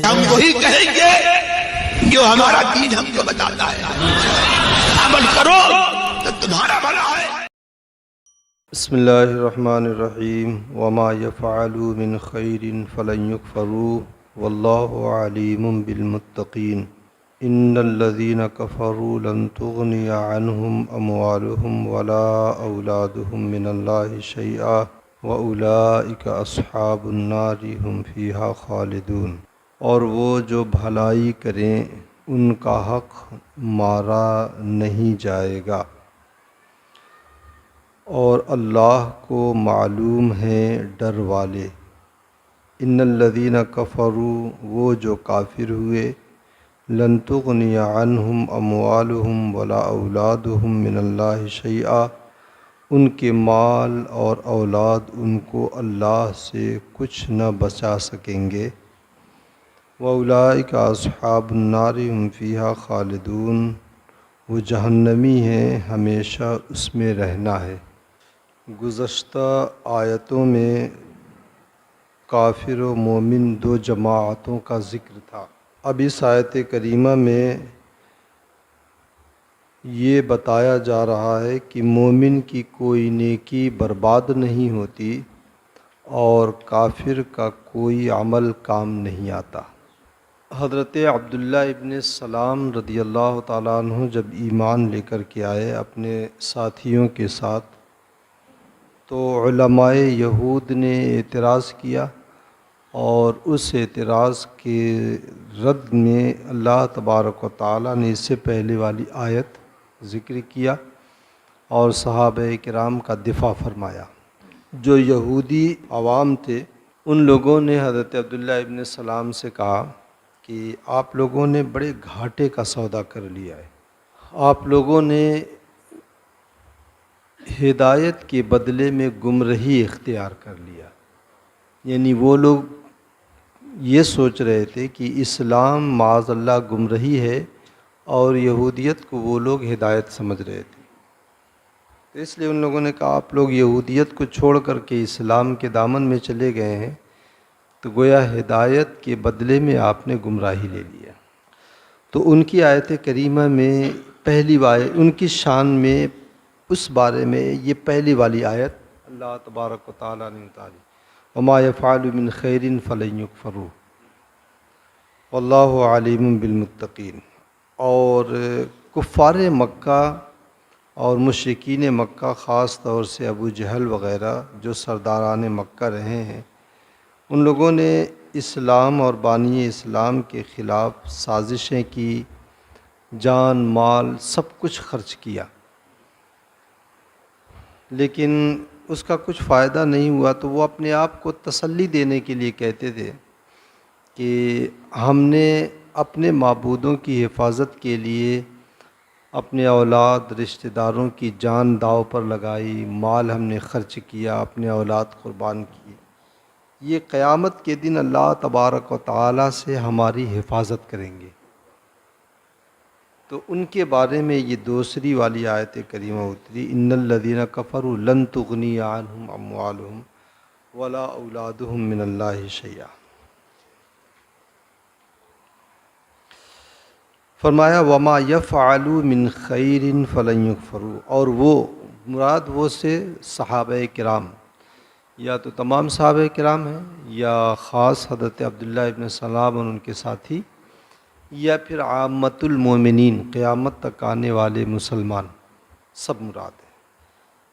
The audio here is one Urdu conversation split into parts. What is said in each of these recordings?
ہم وہی کہیں گے جو ہمارا دین ہم کو بتاتا ہے، عمل کرو تو تمہارا بھلا ہے۔ بسم اللہ الرحمن الرحیم وما یفعلوا من خیر فلن یکفروه واللہ علیم بالمتقین ان الذین کفروا لن تغنی عنہم اموالہم ولا اولادہم من اللہ شیئا واولئک اصحاب النار هم فیہا خالدون۔ اور وہ جو بھلائی کریں ان کا حق مارا نہیں جائے گا، اور اللہ کو معلوم ہیں ڈر والے۔ ان الذین کفروا، وہ جو کافر ہوئے، لن تغنی عنہم اموالہم ولا اولادہم من اللہ شیئا، ان کے مال اور اولاد ان کو اللہ سے کچھ نہ بچا سکیں گے۔ وَأُولَٰئِكَ أَصْحَابُ النَّارِ هُمْ فِيهَا خَالِدُونَ، وہ جہنمی ہیں، ہمیشہ اس میں رہنا ہے۔ گزشتہ آیتوں میں کافر و مومن دو جماعتوں کا ذکر تھا۔ اب اس آیت کریمہ میں یہ بتایا جا رہا ہے کہ مومن کی کوئی نیکی برباد نہیں ہوتی اور کافر کا کوئی عمل کام نہیں آتا۔ حضرت عبداللہ ابن سلام رضی اللہ تعالیٰ عنہ جب ایمان لے کر کے آئے اپنے ساتھیوں کے ساتھ، تو علماء یہود نے اعتراض کیا، اور اس اعتراض کے رد میں اللہ تبارک و تعالیٰ نے اس سے پہلے والی آیت ذکر کیا اور صحابہ کرام کا دفاع فرمایا۔ جو یہودی عوام تھے ان لوگوں نے حضرت عبداللہ ابن سلام سے کہا کہ آپ لوگوں نے بڑے گھاٹے کا سودا کر لیا ہے، آپ لوگوں نے ہدایت کے بدلے میں گمراہی اختیار کر لیا۔ یعنی وہ لوگ یہ سوچ رہے تھے کہ اسلام معاذ اللہ گمراہی ہے اور یہودیت کو وہ لوگ ہدایت سمجھ رہے تھے، تو اس لیے ان لوگوں نے کہا آپ لوگ یہودیت کو چھوڑ کر کے اسلام کے دامن میں چلے گئے ہیں، تو گویا ہدایت کے بدلے میں آپ نے گمراہی لے لیا۔ تو ان کی آیت کریمہ میں پہلی بار ان کی شان میں اس بارے میں یہ پہلی والی آیت اللہ تبارک و تعالیٰ نے اتاری، وما یفعلوا من خیر فلن یکفروہ واللہ علیم بالمتقین۔ اور کفار مکہ اور مشرکین مکہ، خاص طور سے ابو جہل وغیرہ جو سرداران مکہ رہے ہیں، ان لوگوں نے اسلام اور بانی اسلام کے خلاف سازشیں کی، جان مال سب کچھ خرچ کیا، لیکن اس کا کچھ فائدہ نہیں ہوا۔ تو وہ اپنے آپ کو تسلی دینے کے لیے کہتے تھے کہ ہم نے اپنے معبودوں کی حفاظت کے لیے اپنے اولاد رشتہ داروں کی جان داؤ پر لگائی، مال ہم نے خرچ کیا، اپنے اولاد قربان کی، یہ قیامت کے دن اللہ تبارک و تعالیٰ سے ہماری حفاظت کریں گے۔ تو ان کے بارے میں یہ دوسری والی آیت کریمہ اتری، ان الذین کفروا لن تغنی عنہم اموالہم ولا اولادہم من اللہ شیئا۔ فرمایا وما یفعلوا من خیر فلن یکفروہ، اور وہ مراد وہ سے صحابہ کرام، یا تو تمام صحابہ کرام ہیں، یا خاص حضرت عبداللہ ابن سلام اور ان کے ساتھی، یا پھر عامۃ المومنین، قیامت تک آنے والے مسلمان، سب مراد ہے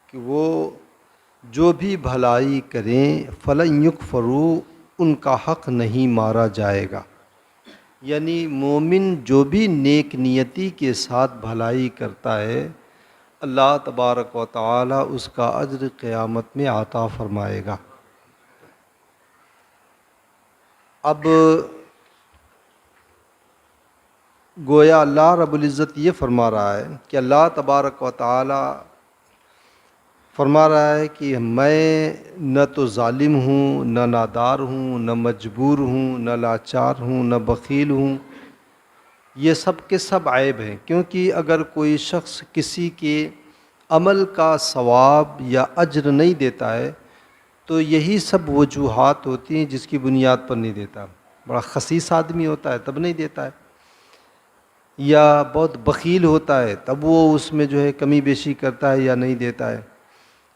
کہ وہ جو بھی بھلائی کریں فلن یکفروہ، ان کا حق نہیں مارا جائے گا۔ یعنی مومن جو بھی نیک نیتی کے ساتھ بھلائی کرتا ہے، اللہ تبارک و تعالی اس کا اجر قیامت میں عطا فرمائے گا۔ اب گویا اللہ رب العزت یہ فرما رہا ہے کہ اللہ تبارک و تعالی فرما رہا ہے کہ میں نہ تو ظالم ہوں، نہ نادار ہوں، نہ مجبور ہوں، نہ لاچار ہوں، نہ بخیل ہوں۔ یہ سب کے سب عیب ہیں، کیونکہ اگر کوئی شخص کسی کے عمل کا ثواب یا اجر نہیں دیتا ہے تو یہی سب وجوہات ہوتی ہیں جس کی بنیاد پر نہیں دیتا۔ بڑا خسیس آدمی ہوتا ہے تب نہیں دیتا ہے، یا بہت بخیل ہوتا ہے تب وہ اس میں جو ہے کمی بیشی کرتا ہے یا نہیں دیتا ہے،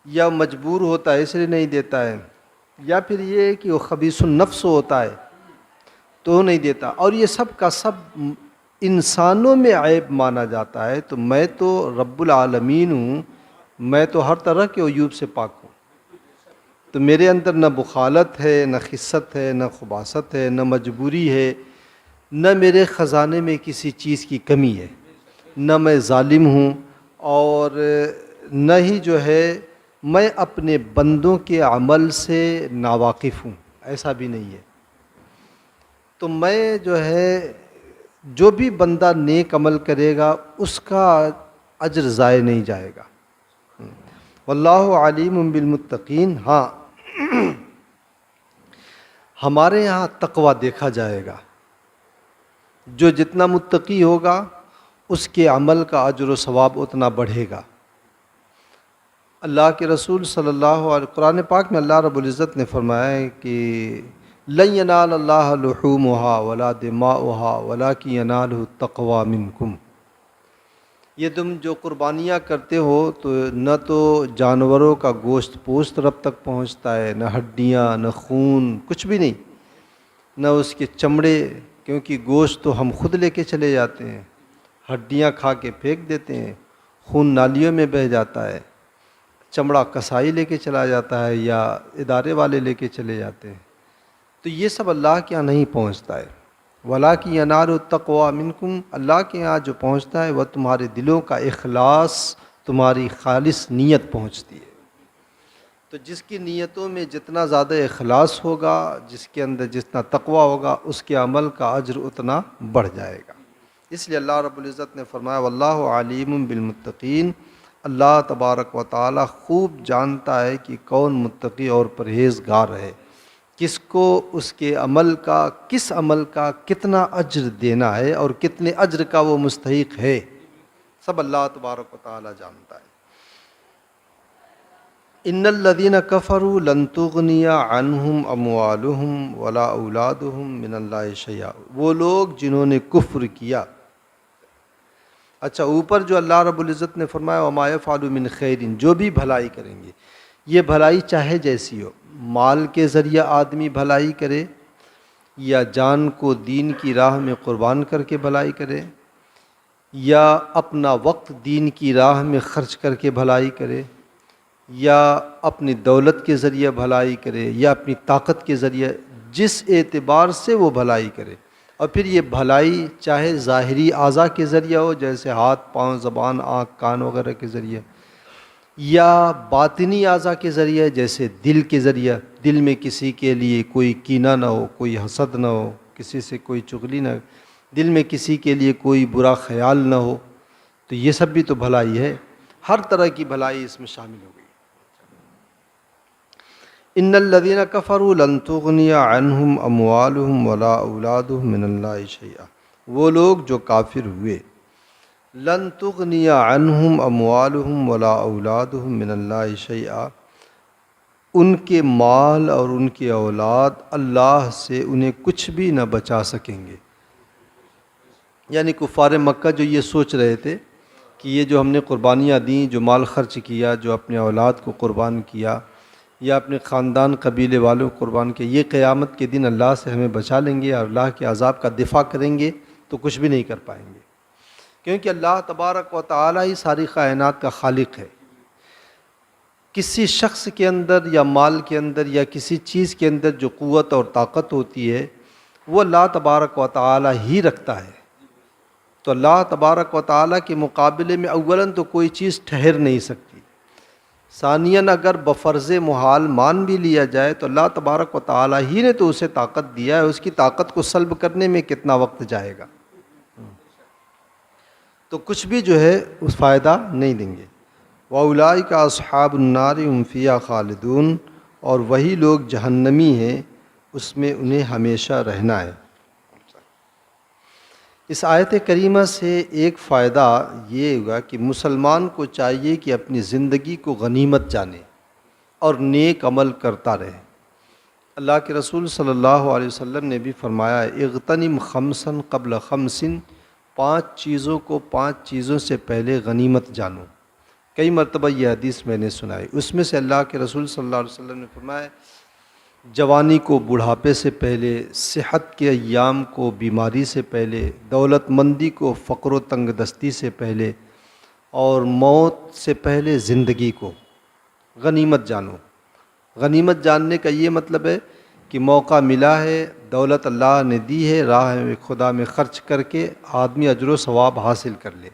یا مجبور ہوتا ہے اس لیے نہیں دیتا ہے، یا پھر یہ ہے کہ وہ خبیث النفس ہوتا ہے تو نہیں دیتا. اور یہ سب کا سب انسانوں میں عیب مانا جاتا ہے. تو میں تو رب العالمین ہوں، میں تو ہر طرح کے عیوب سے پاک ہوں. تو میرے اندر نہ بخالت ہے، نہ خست ہے، نہ خباثت ہے، نہ مجبوری ہے، نہ میرے خزانے میں کسی چیز کی کمی ہے، نہ میں ظالم ہوں، اور نہ ہی جو ہے میں اپنے بندوں کے عمل سے ناواقف ہوں، ایسا بھی نہیں ہے. تو میں جو ہے جو بھی بندہ نیک عمل کرے گا اس کا اجر ضائع نہیں جائے گا. واللہ علیم بالمتقین. ہاں ہمارے یہاں تقوی دیکھا جائے گا، جو جتنا متقی ہوگا اس کے عمل کا اجر و ثواب اتنا بڑھے گا. اللہ کے رسول صلی اللہ علیہ قرآن پاک میں اللہ رب العزت نے فرمایا ہے کہ لن ینال اللہ لحومها ولا دماؤها ولکن ینالہ التقوی منکم. یہ تم جو قربانیاں کرتے ہو تو نہ تو جانوروں کا گوشت پوست رب تک پہنچتا ہے، نہ ہڈیاں، نہ خون، کچھ بھی نہیں، نہ اس کے چمڑے، کیونکہ گوشت تو ہم خود لے کے چلے جاتے ہیں، ہڈیاں کھا کے پھینک دیتے ہیں، خون نالیوں میں بہہ جاتا ہے، چمڑا کسائی لے کے چلا جاتا ہے یا ادارے والے لے کے چلے جاتے ہیں. تو یہ سب اللہ کے یہاں نہیں پہنچتا ہے. وَلَٰكِن يَنَالُ التَّقْوَىٰ مِنْكُمْ. اللہ کے یہاں جو پہنچتا ہے وہ تمہارے دلوں کا اخلاص، تمہاری خالص نیت پہنچتی ہے. تو جس کی نیتوں میں جتنا زیادہ اخلاص ہوگا، جس کے اندر جتنا تقویٰ ہوگا، اس کے عمل کا اجر اتنا بڑھ جائے گا. اس لیے اللہ رب العزت نے فرمایا واللہ علیم بالمتقین. اللہ تبارک و تعالی خوب جانتا ہے کہ کون متقی اور پرہیزگار ہے، کس کو اس کے عمل کا، کس عمل کا کتنا اجر دینا ہے اور کتنے اجر کا وہ مستحق ہے، سب اللہ تبارک و تعالی جانتا ہے. ان الذین کفروا لن تغنی عنہم اموالہم ولا اولادہم من اللہ شیئا. وہ لوگ جنہوں نے کفر کیا. اچھا، اوپر جو اللہ رب العزت نے فرمایا وما یفعلوا من خیر، جو بھی بھلائی کریں گے، یہ بھلائی چاہے جیسی ہو، مال کے ذریعہ آدمی بھلائی کرے یا جان کو دین کی راہ میں قربان کر کے بھلائی کرے یا اپنا وقت دین کی راہ میں خرچ کر کے بھلائی کرے یا اپنی دولت کے ذریعہ بھلائی کرے یا اپنی طاقت کے ذریعہ، جس اعتبار سے وہ بھلائی کرے. اور پھر یہ بھلائی چاہے ظاہری اعضاء کے ذریعہ ہو، جیسے ہاتھ، پاؤں، زبان، آنکھ، کان وغیرہ کے ذریعہ، یا باطنی اعضاء کے ذریعہ جیسے دل کے ذریعہ، دل میں کسی کے لیے کوئی کینہ نہ ہو، کوئی حسد نہ ہو، کسی سے کوئی چغلی نہ ہو، دل میں کسی کے لیے کوئی برا خیال نہ ہو. تو یہ سب بھی تو بھلائی ہے. ہر طرح کی بھلائی اس میں شامل ہو گئی. ان الذین کفروا لن تغنی عنہم اموالہم ولا اولادہم من اللہ شیئا. وہ لوگ جو کافر ہوئے، لن تغنی عنہم اموالہم ولا اولادہم من اللہ شیئا، ان کے مال اور ان کی اولاد اللہ سے انہیں کچھ بھی نہ بچا سکیں گے. یعنی کفار مکہ جو یہ سوچ رہے تھے کہ یہ جو ہم نے قربانیاں دیں، جو مال خرچ کیا، جو اپنے اولاد کو قربان کیا یا اپنے خاندان قبیلے والوں کو قربان کیا، یہ قیامت کے دن اللہ سے ہمیں بچا لیں گے اور اللہ کے عذاب کا دفاع کریں گے، تو کچھ بھی نہیں کر پائیں گے. کیونکہ اللہ تبارک و تعالی ہی ساری کائنات کا خالق ہے. کسی شخص کے اندر یا مال کے اندر یا کسی چیز کے اندر جو قوت اور طاقت ہوتی ہے وہ اللہ تبارک و تعالی ہی رکھتا ہے. تو اللہ تبارک و تعالی کے مقابلے میں اولاً تو کوئی چیز ٹھہر نہیں سکتی. ثانیاً اگر بفرض محال مان بھی لیا جائے تو اللہ تبارک و تعالی ہی نے تو اسے طاقت دیا ہے، اس کی طاقت کو سلب کرنے میں کتنا وقت جائے گا. تو کچھ بھی جو ہے اس فائدہ نہیں دیں گے. وَأُولَٰئِكَ أَصْحَابُ النَّارِ هُمْ فِيهَا خَالِدُونَ. اور وہی لوگ جہنمی ہیں، اس میں انہیں ہمیشہ رہنا ہے. اس آیت کریمہ سے ایک فائدہ یہ ہوگا کہ مسلمان کو چاہیے کہ اپنی زندگی کو غنیمت جانے اور نیک عمل کرتا رہے. اللہ کے رسول صلی اللہ علیہ وسلم نے بھی فرمایا اغتنم خمسن قبل خمسن، 5 چیزوں کو 5 چیزوں سے پہلے غنیمت جانو۔ کئی مرتبہ یہ حدیث میں نے سنائی، اس میں سے اللہ کے رسول صلی اللہ علیہ وسلم نے فرمایا جوانی کو بڑھاپے سے پہلے، صحت کے ایام کو بیماری سے پہلے، دولت مندی کو فقر و تنگ دستی سے پہلے، اور موت سے پہلے زندگی کو غنیمت جانو۔ غنیمت جاننے کا یہ مطلب ہے کہ موقع ملا ہے، دولت اللہ نے دی ہے، راہ خدا میں خرچ کر کے آدمی اجر و ثواب حاصل کر لے،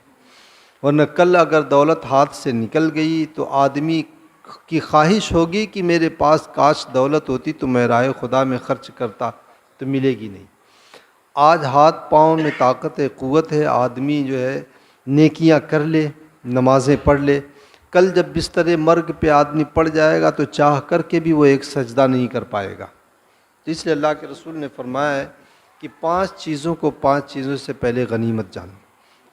ورنہ کل اگر دولت ہاتھ سے نکل گئی تو آدمی کی خواہش ہوگی کہ میرے پاس کاش دولت ہوتی تو میں راہ خدا میں خرچ کرتا، تو ملے گی نہیں۔ آج ہاتھ پاؤں میں طاقت ہے، قوت ہے، آدمی جو ہے نیکیاں کر لے، نمازیں پڑھ لے، کل جب بستر مرگ پہ آدمی پڑ جائے گا تو چاہ کر کے بھی وہ ایک سجدہ نہیں کر پائے گا۔ تو اس لیے اللہ کے رسول نے فرمایا ہے کہ 5 چیزوں کو 5 چیزوں سے پہلے غنیمت جانو۔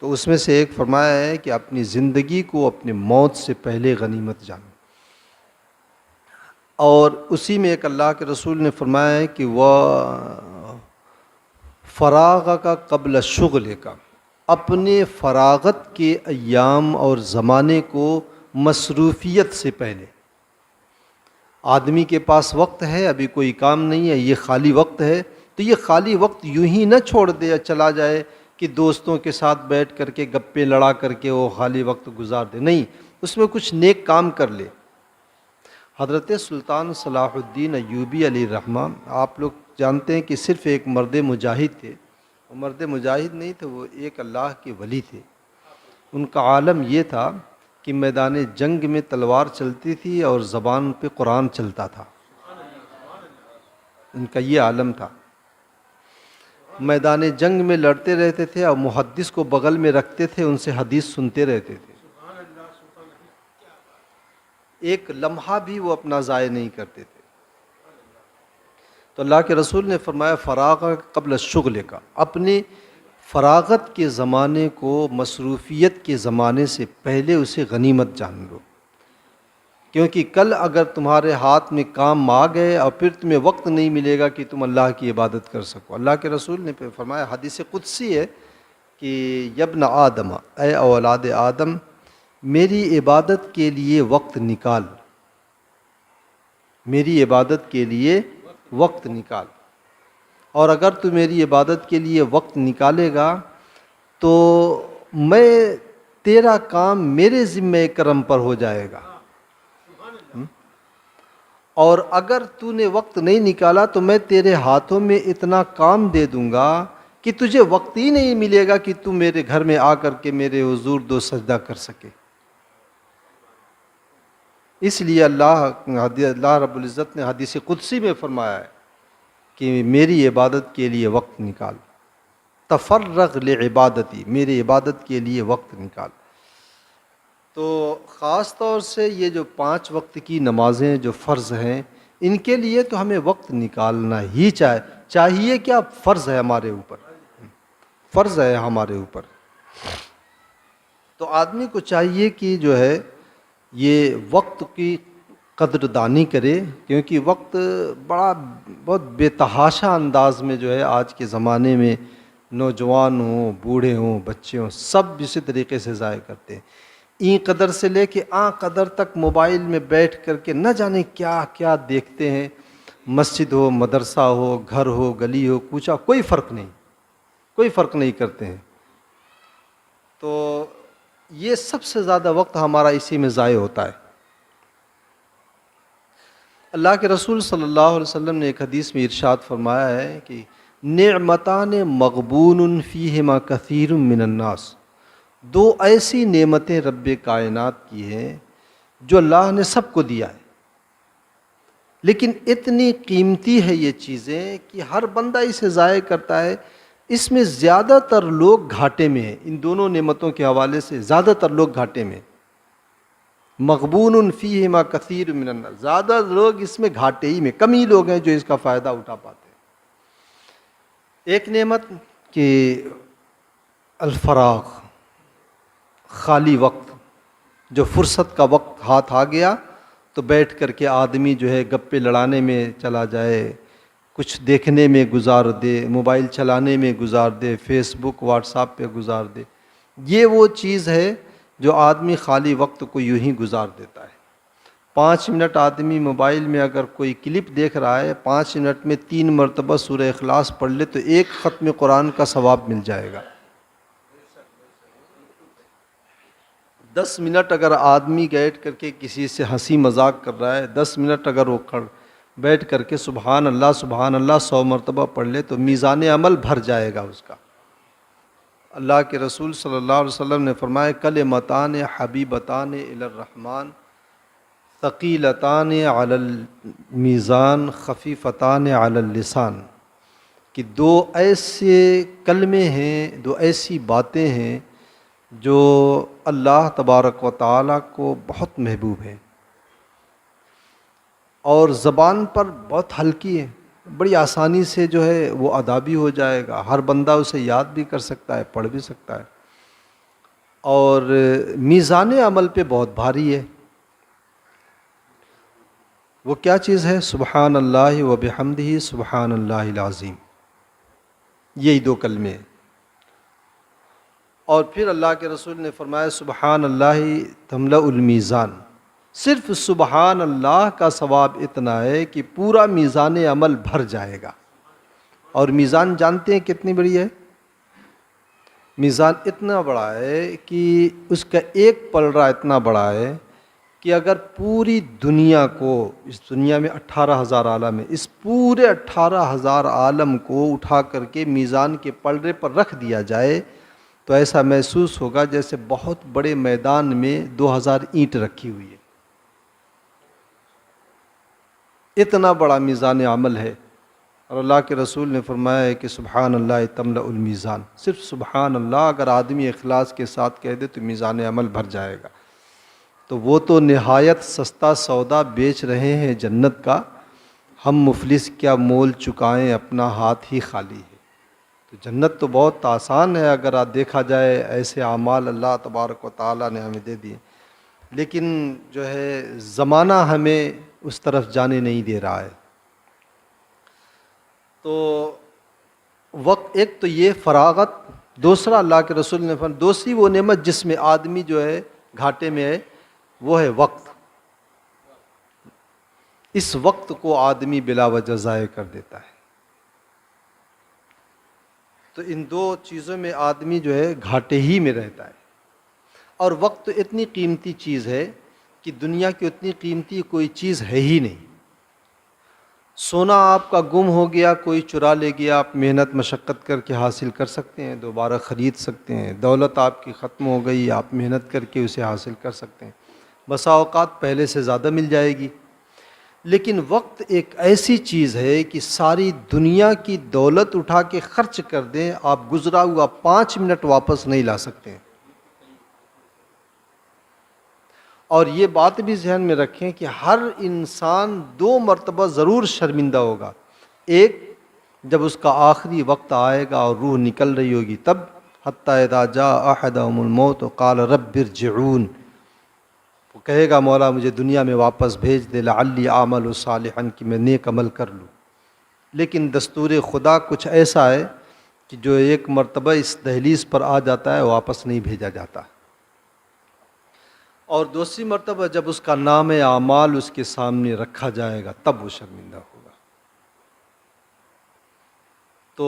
تو اس میں سے ایک فرمایا ہے کہ اپنی زندگی کو اپنے موت سے پہلے غنیمت جانو، اور اسی میں ایک اللہ کے رسول نے فرمایا ہے کہ وہ فراغ کا قبل شغل کا، اپنے فراغت کے ایام اور زمانے کو مصروفیت سے پہلے۔ آدمی کے پاس وقت ہے، ابھی کوئی کام نہیں ہے، یہ خالی وقت ہے، تو یہ خالی وقت یوں ہی نہ چھوڑ دے یا چلا جائے کہ دوستوں کے ساتھ بیٹھ کر کے گپے لڑا کر کے وہ خالی وقت گزار دے، نہیں، اس میں کچھ نیک کام کر لے۔ حضرت سلطان صلاح الدین ایوبی علیہ الرحمہ، آپ لوگ جانتے ہیں کہ صرف ایک مرد مجاہد تھے، وہ مرد مجاہد نہیں تھے، وہ ایک اللہ کے ولی تھے۔ ان کا عالم یہ تھا کہ میدان جنگ میں تلوار چلتی تھی اور زبان پہ قرآن چلتا تھا، ان کا یہ عالم تھا۔ میدان جنگ میں لڑتے رہتے تھے اور محدث کو بغل میں رکھتے تھے، ان سے حدیث سنتے رہتے تھے، ایک لمحہ بھی وہ اپنا ضائع نہیں کرتے تھے۔ تو اللہ کے رسول نے فرمایا فراغ قبل شغل کا، اپنے فراغت کے زمانے کو مصروفیت کے زمانے سے پہلے اسے غنیمت جان لو، کیونکہ کل اگر تمہارے ہاتھ میں کام آ گئے اور پھر تمہیں وقت نہیں ملے گا کہ تم اللہ کی عبادت کر سکو۔ اللہ کے رسول نے فرمایا، حدیث قدسی ہے کہ یبن آدم، اے اولاد آدم، میری عبادت کے لیے وقت نکال، میری عبادت کے لیے وقت نکال، اور اگر تو میری عبادت کے لیے وقت نکالے گا تو میں تیرا کام میرے ذمہ کرم پر ہو جائے گا، اور اگر تو نے وقت نہیں نکالا تو میں تیرے ہاتھوں میں اتنا کام دے دوں گا کہ تجھے وقت ہی نہیں ملے گا کہ تو میرے گھر میں آ کر کے میرے حضور 2 سجدہ کر سکے۔ اس لیے اللہ رب العزت نے حدیث قدسی میں فرمایا ہے کہ میری عبادت کے لیے وقت نکال، تفرغ لعبادتی، میری عبادت کے لیے وقت نکال۔ تو خاص طور سے یہ جو 5 وقت کی نمازیں جو فرض ہیں، ان کے لیے تو ہمیں وقت نکالنا ہی چاہیے، کیا فرض ہے ہمارے اوپر، فرض ہے ہمارے اوپر۔ تو آدمی کو چاہیے کہ جو ہے یہ وقت کی قدر دانی کرے، کیونکہ وقت بہت بے تحاشا انداز میں جو ہے آج کے زمانے میں نوجوان ہوں، بوڑھے ہوں، بچے ہوں، سب اسی طریقے سے ضائع کرتے ہیں۔ این قدر سے لے کے آن قدر تک موبائل میں بیٹھ کر کے نہ جانے کیا کیا دیکھتے ہیں، مسجد ہو، مدرسہ ہو، گھر ہو، گلی ہو، کوچہ، کوئی فرق نہیں کرتے ہیں۔ تو یہ سب سے زیادہ وقت ہمارا اسی میں ضائع ہوتا ہے۔ اللہ کے رسول صلی اللہ علیہ وسلم نے ایک حدیث میں ارشاد فرمایا ہے کہ نعمتان مغبون فیہما کثیر من الناس، 2 ایسی نعمتیں رب کائنات کی ہیں جو اللہ نے سب کو دیا ہے، لیکن اتنی قیمتی ہے یہ چیزیں کہ ہر بندہ اسے ضائع کرتا ہے۔ اس میں زیادہ تر لوگ گھاٹے میں ہیں، ان دونوں نعمتوں کے حوالے سے زیادہ تر لوگ گھاٹے میں، مغبون فیہما کثیر من الناس، زیادہ لوگ اس میں گھاٹے ہی میں، کم ہی لوگ ہیں جو اس کا فائدہ اٹھا پاتے ہیں۔ ایک نعمت کہ الفراغ، خالی وقت، جو فرصت کا وقت ہاتھ آ گیا تو بیٹھ کر کے آدمی جو ہے گپے لڑانے میں چلا جائے، کچھ دیکھنے میں گزار دے، موبائل چلانے میں گزار دے، فیس بک واٹس ایپ پہ گزار دے، یہ وہ چیز ہے جو آدمی خالی وقت کو یوں ہی گزار دیتا ہے۔ 5 منٹ آدمی موبائل میں اگر کوئی کلپ دیکھ رہا ہے، 5 منٹ میں 3 مرتبہ سورہ اخلاص پڑھ لے تو ایک ختم قرآن کا ثواب مل جائے گا۔ 10 منٹ اگر آدمی بیٹھ کر کے کسی سے ہنسی مذاق کر رہا ہے، 10 منٹ اگر وہ بیٹھ کر کے سبحان اللہ 100 مرتبہ پڑھ لے تو میزان عمل بھر جائے گا اس کا۔ اللہ کے رسول صلی اللہ علیہ وسلم نے فرمایا کلمتان حبیبتان الی الرحمن ثقیلتان علی المیزان خفیفتان علی اللسان، کہ 2 ایسے کلمے ہیں، 2 ایسی باتیں ہیں جو اللہ تبارک و تعالیٰ کو بہت محبوب ہیں اور زبان پر بہت ہلکی ہے، بڑی آسانی سے جو ہے وہ ادا بھی ہو جائے گا، ہر بندہ اسے یاد بھی کر سکتا ہے، پڑھ بھی سکتا ہے، اور میزان عمل پہ بہت بھاری ہے۔ وہ کیا چیز ہے؟ سبحان اللہ و بحمدہ سبحان اللہ العظیم، یہی 2 کلمے ہیں۔ اور پھر اللہ کے رسول نے فرمایا سبحان اللہ تملأ المیزان، صرف سبحان اللہ کا ثواب اتنا ہے کہ پورا میزان عمل بھر جائے گا۔ اور میزان جانتے ہیں کتنی بڑی ہے؟ میزان اتنا بڑا ہے کہ اس کا ایک پلڑا اتنا بڑا ہے کہ اگر پوری دنیا کو، اس دنیا میں 18,000 عالم ہے، اس پورے 18,000 عالم کو اٹھا کر کے میزان کے پلڑے پر رکھ دیا جائے تو ایسا محسوس ہوگا جیسے بہت بڑے میدان میں 2000 اینٹ رکھی ہوئی ہے۔ اتنا بڑا میزان عمل ہے، اور اللہ کے رسول نے فرمایا ہے کہ سبحان اللہ تملأ المیزان، صرف سبحان اللہ اگر آدمی اخلاص کے ساتھ کہہ دے تو میزان عمل بھر جائے گا۔ تو وہ تو نہایت سستا سودا بیچ رہے ہیں جنت کا، ہم مفلس کیا مول چکائیں اپنا ہاتھ ہی خالی ہے۔ تو جنت تو بہت آسان ہے اگر دیکھا جائے، ایسے اعمال اللہ تبارک و تعالیٰ نے ہمیں دے دیے، لیکن جو ہے زمانہ ہمیں اس طرف جانے نہیں دے رہا ہے۔ تو وقت ایک تو یہ فراغت، دوسرا اللہ کے رسول نے فرمایا دوسری وہ نعمت جس میں آدمی جو ہے گھاٹے میں ہے وہ ہے وقت۔ اس وقت کو آدمی بلا وجہ ضائع کر دیتا ہے۔ تو ان 2 چیزوں میں آدمی جو ہے گھاٹے ہی میں رہتا ہے۔ اور وقت اتنی قیمتی چیز ہے کہ دنیا کی اتنی قیمتی کوئی چیز ہے ہی نہیں۔ سونا آپ کا گم ہو گیا، کوئی چرا لے گیا، آپ محنت مشقت کر کے حاصل کر سکتے ہیں، دوبارہ خرید سکتے ہیں۔ دولت آپ کی ختم ہو گئی، آپ محنت کر کے اسے حاصل کر سکتے ہیں، بسا اوقات پہلے سے زیادہ مل جائے گی۔ لیکن وقت ایک ایسی چیز ہے کہ ساری دنیا کی دولت اٹھا کے خرچ کر دیں، آپ گزرا ہوا 5 منٹ واپس نہیں لا سکتے ہیں۔ اور یہ بات بھی ذہن میں رکھیں کہ ہر انسان 2 مرتبہ ضرور شرمندہ ہوگا۔ ایک جب اس کا آخری وقت آئے گا اور روح نکل رہی ہوگی تب، حتی اذا جاء احدهم الموت قال رب ارجعون، وہ کہے گا مولا مجھے دنیا میں واپس بھیج دے، لعلی اعمل صالحا، کہ میں نیک عمل کر لوں۔ لیکن دستور خدا کچھ ایسا ہے کہ جو ایک مرتبہ اس دہلیز پر آ جاتا ہے واپس نہیں بھیجا جاتا، اور دوسری مرتبہ جب اس کا نام اعمال اس کے سامنے رکھا جائے گا تب وہ شرمندہ ہوگا۔ تو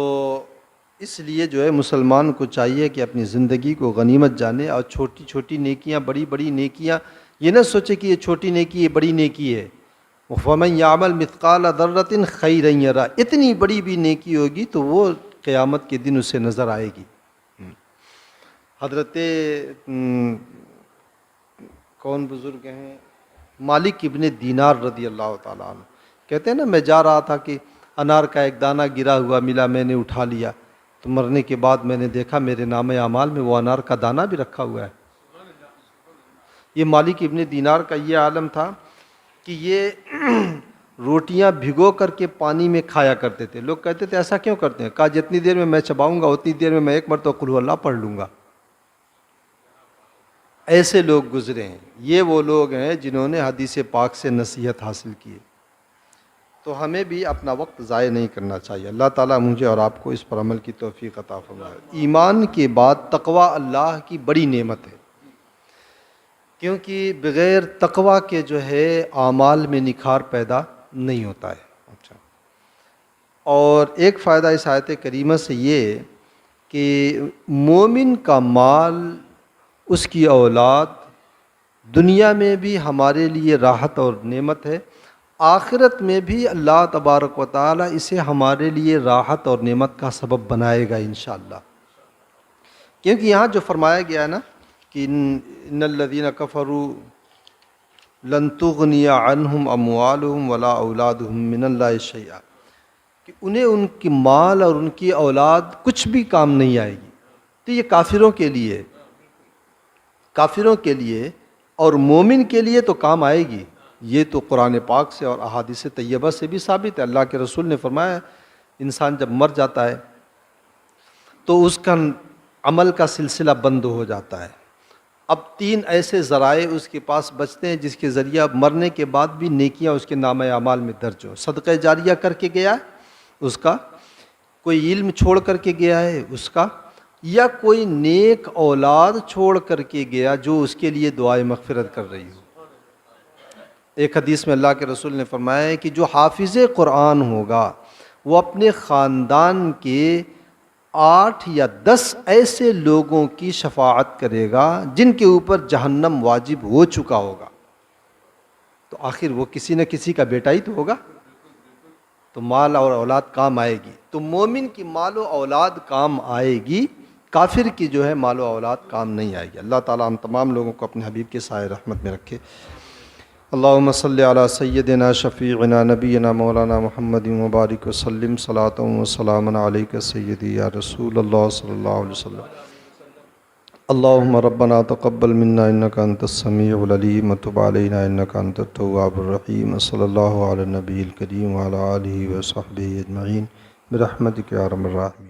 اس لیے جو ہے مسلمان کو چاہیے کہ اپنی زندگی کو غنیمت جانے، اور چھوٹی چھوٹی نیکیاں، بڑی بڑی نیکیاں یہ نہ سوچے کہ یہ چھوٹی نیکی، یہ بڑی نیکی ہے۔ وَمَن يَعْمَلْ مِثْقَالَ ذَرَّةٍ خَيْرًا يَرَهُ، اتنی بڑی بھی نیکی ہوگی تو وہ قیامت کے دن اسے نظر آئے گی۔ حضرت کون بزرگ ہیں، مالک ابن دینار رضی اللہ تعالیٰ عنہ کہتے ہیں نا، میں جا رہا تھا کہ انار کا ایک دانہ گرا ہوا ملا، میں نے اٹھا لیا، تو مرنے کے بعد میں نے دیکھا میرے نام اعمال میں وہ انار کا دانہ بھی رکھا ہوا ہے۔ یہ مالک ابن دینار کا یہ عالم تھا کہ یہ روٹیاں بھگو کر کے پانی میں کھایا کرتے تھے۔ لوگ کہتے تھے ایسا کیوں کرتے ہیں؟ کہا جتنی دیر میں چباؤں گا اتنی دیر میں ایک مرتبہ قل ہو اللہ پڑھ لوں گا۔ ایسے لوگ گزرے ہیں، یہ وہ لوگ ہیں جنہوں نے حدیث پاک سے نصیحت حاصل کی ہے۔ تو ہمیں بھی اپنا وقت ضائع نہیں کرنا چاہیے۔ اللہ تعالیٰ مجھے اور آپ کو اس پر عمل کی توفیق عطا فرمائے۔ ایمان کے بعد تقوی اللہ کی بڑی نعمت ہے، کیونکہ بغیر تقوی کے جو ہے اعمال میں نکھار پیدا نہیں ہوتا ہے۔ اچھا، اور ایک فائدہ اس آیت کریمہ سے یہ کہ مومن کا مال، اس کی اولاد دنیا میں بھی ہمارے لیے راحت اور نعمت ہے، آخرت میں بھی اللہ تبارک و تعالی اسے ہمارے لیے راحت اور نعمت کا سبب بنائے گا انشاءاللہ۔ کیونکہ یہاں جو فرمایا گیا ہے نا کہ ان الذین کفروا لن تغنی عنہم اموالہم ولا اولادہم من اللہ شیئا، کہ انہیں ان کی مال اور ان کی اولاد کچھ بھی کام نہیں آئے گی۔ تو یہ کافروں کے لیے اور مومن کے لیے تو کام آئے گی۔ یہ تو قرآن پاک سے اور احادیث طیبہ سے بھی ثابت ہے۔ اللہ کے رسول نے فرمایا انسان جب مر جاتا ہے تو اس کا عمل کا سلسلہ بند ہو جاتا ہے۔ اب 3 ایسے ذرائع اس کے پاس بچتے ہیں جس کے ذریعہ مرنے کے بعد بھی نیکیاں اس کے نامہ اعمال میں درج ہوں۔ صدقہ جاریہ کر کے گیا ہے اس کا، کوئی علم چھوڑ کر کے گیا ہے اس کا، یا کوئی نیک اولاد چھوڑ کر کے گیا جو اس کے لیے دعائے مغفرت کر رہی ہو۔ ایک حدیث میں اللہ کے رسول نے فرمایا ہے کہ جو حافظ قرآن ہوگا وہ اپنے خاندان کے 8 یا 10 ایسے لوگوں کی شفاعت کرے گا جن کے اوپر جہنم واجب ہو چکا ہوگا۔ تو آخر وہ کسی نہ کسی کا بیٹا ہی تو ہوگا، تو مال اور اولاد کام آئے گی۔ تو مومن کی مال و اولاد کام آئے گی، کافر کی جو ہے مال و اولاد کام نہیں آئے گی۔ اللہ تعالیٰ ہم تمام لوگوں کو اپنے حبیب کے سائے رحمت میں رکھے۔ اللہم صلی علی سیدنا شفیعنا نبینا مولانا محمد مبارک وسلم صلاۃ و سلام علیک سیدی یا رسول اللہ صلی اللہ علیہ وسلم۔ اللہم ربنا تقبل منا انک انت السمیع العلیم وتب علینا انک انت التواب الرحیم۔ صلی اللہ علی النبی الکریم وعلی آلہ وصحبہ اجمعین برحمتک یا ارحم الراحمین۔